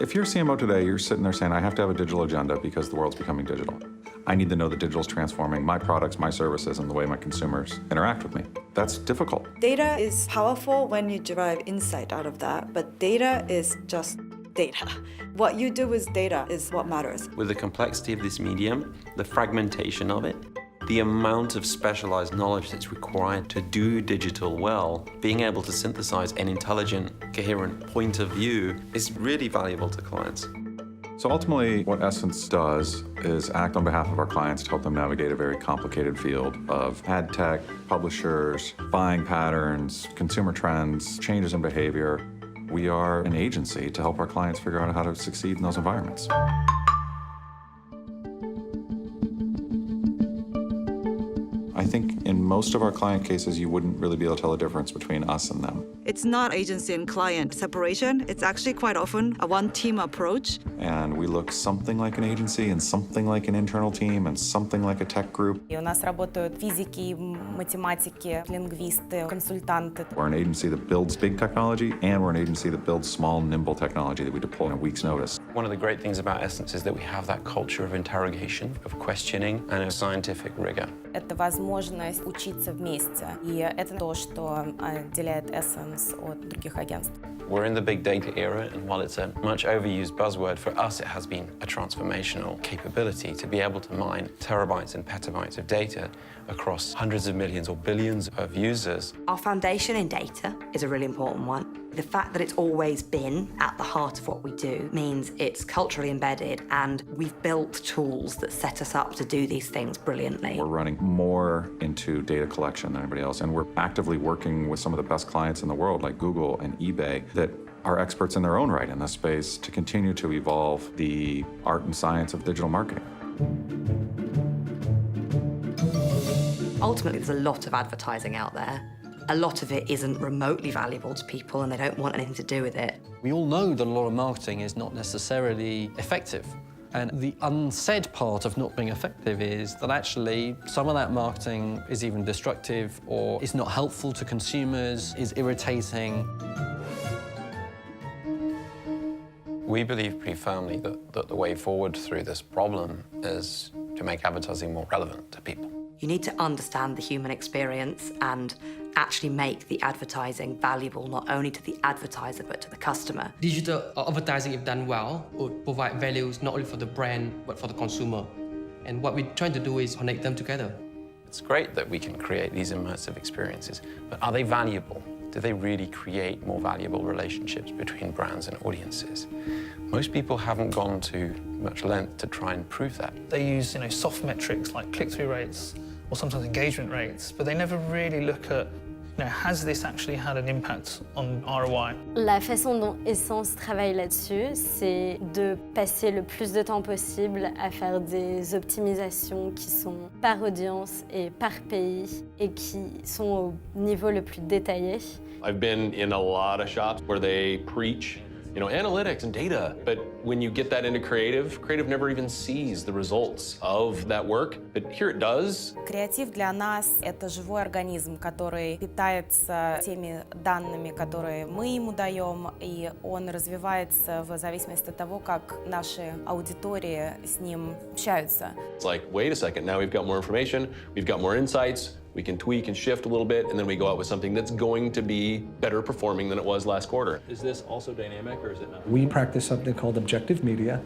If you're CMO today, you're sitting there saying, I have to have a digital agenda because the world's becoming digital. I need to know that digital's transforming my products, my services, and the way my consumers interact with me. That's difficult. Data is powerful when you derive insight out of that, but data is just data. What you do with data is what matters. With the complexity of this medium, the fragmentation of it, the amount of specialized knowledge that's required to do digital well, being able to synthesize an intelligent, coherent point of view is really valuable to clients. So ultimately, what Essence does is act on behalf of our clients to help them navigate a very complicated field of ad tech, publishers, buying patterns, consumer trends, changes in behavior. We are an agency to help our clients figure out how to succeed in those environments. I think in most of our client cases, you wouldn't really be able to tell the difference between us and them. It's not agency and client separation. It's actually quite often a one-team approach. And we look something like an agency and something like an internal team and something like a tech group. И у нас работают физики, математики, лингвисты, консультанты. We're an agency that builds big technology, and we're an agency that builds small, nimble technology that we deploy in a week's notice. One of the great things about Essence is that we have that culture of interrogation, of questioning, and of scientific rigor. Это возможность учиться вместе, и это то, что отделяет Essence от других агентств. We're in the big data era, and while it's a much overused buzzword, for us it has been a transformational capability to be able to mine terabytes and petabytes of data across hundreds of millions or billions of users. Our foundation in data is a really important one. The fact that it's always been at the heart of what we do means it's culturally embedded, and we've built tools that set us up to do these things brilliantly. We're running more into data collection than anybody else, and we're actively working with some of the best clients in the world, like Google and eBay, that are experts in their own right in this space to continue to evolve the art and science of digital marketing. Ultimately, there's a lot of advertising out there. A lot of it isn't remotely valuable to people, and they don't want anything to do with it. We all know that a lot of marketing is not necessarily effective. And the unsaid part of not being effective is that actually some of that marketing is even destructive or is not helpful to consumers, is irritating. We believe pretty firmly that the way forward through this problem is to make advertising more relevant to people. You need to understand the human experience and actually make the advertising valuable not only to the advertiser but to the customer. Digital advertising, if done well, would provide values not only for the brand but for the consumer. And what we're trying to do is connect them together. It's great that we can create these immersive experiences, but are they valuable? Do they really create more valuable relationships between brands and audiences? Most people haven't gone to much length to try and prove that. They use, soft metrics like click-through rates or sometimes engagement rates, but they never really look at, has this actually had an impact on ROI? La façon dont Essence travaille là-dessus, c'est de passer le plus de temps possible à faire des optimisations qui sont par audience et par pays et qui sont au niveau le plus détaillé. I've been in a lot of shops where they preach analytics and data, but when you get that into creative never even sees the results of that work, but here it does. Креатив для нас — это живой организм, который питается теми данными, которые мы ему даем, и он развивается в зависимости от того, как наши аудитории с ним общаются. It's like, wait a second, now we've got more information, we've got more insights, we can tweak and shift a little bit, and then we go out with something that's going to be better performing than it was last quarter. Is this also dynamic, or is it not? We practice something called objective media.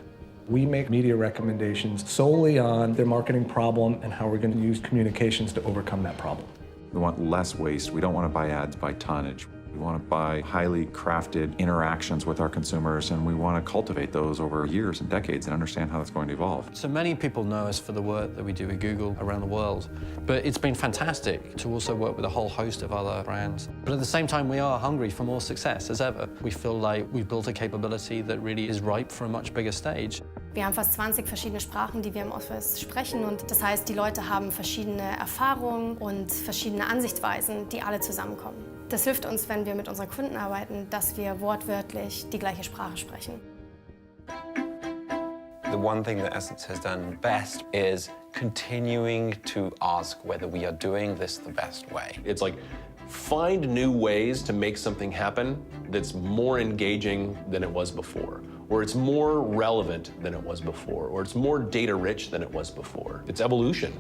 We make media recommendations solely on their marketing problem and how we're going to use communications to overcome that problem. We want less waste. We don't want to buy ads by tonnage. We want to buy highly crafted interactions with our consumers, and we want to cultivate those over years and decades and understand how that's going to evolve. So many people know us for the work that we do with Google around the world, but it's been fantastic to also work with a whole host of other brands. But at the same time, we are hungry for more success as ever. We feel like we've built a capability that really is ripe for a much bigger stage. Wir haben fast 20 verschiedene Sprachen, die wir im Office sprechen, und das heißt, die Leute haben verschiedene Erfahrungen und verschiedene Ansichtsweisen, die alle zusammenkommen. Das hilft uns, wenn wir mit unseren Kunden arbeiten, dass wir wortwörtlich die gleiche Sprache sprechen. The one thing that Essence has done best is continuing to ask whether we are doing this the best way. It's like, find new ways to make something happen that's more engaging than it was before, or it's more relevant than it was before, or it's more data rich than it was before. It's evolution.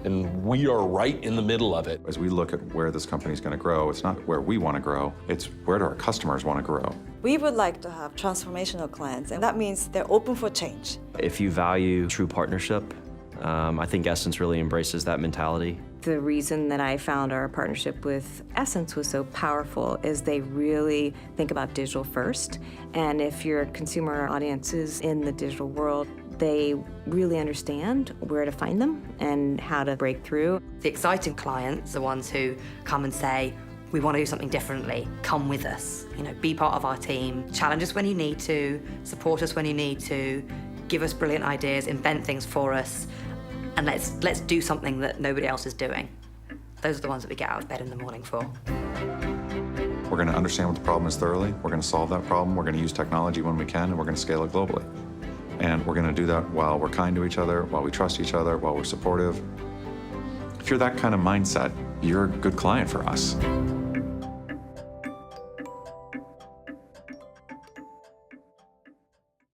And we are right in the middle of it. As we look at where this company is going to grow, it's not where we want to grow, it's where do our customers want to grow. We would like to have transformational clients, and that means they're open for change. If you value true partnership, I think Essence really embraces that mentality. The reason that I found our partnership with Essence was so powerful is they really think about digital first. And if your consumer audience is in the digital world, they really understand where to find them and how to break through. The exciting clients, the ones who come and say, we want to do something differently, come with us, be part of our team, challenge us when you need to, support us when you need to, give us brilliant ideas, invent things for us, and let's do something that nobody else is doing. Those are the ones that we get out of bed in the morning for. We're going to understand what the problem is thoroughly, we're going to solve that problem, we're going to use technology when we can, and we're going to scale it globally. And we're going to do that while we're kind to each other, while we trust each other, while we're supportive. If you're that kind of mindset, you're a good client for us.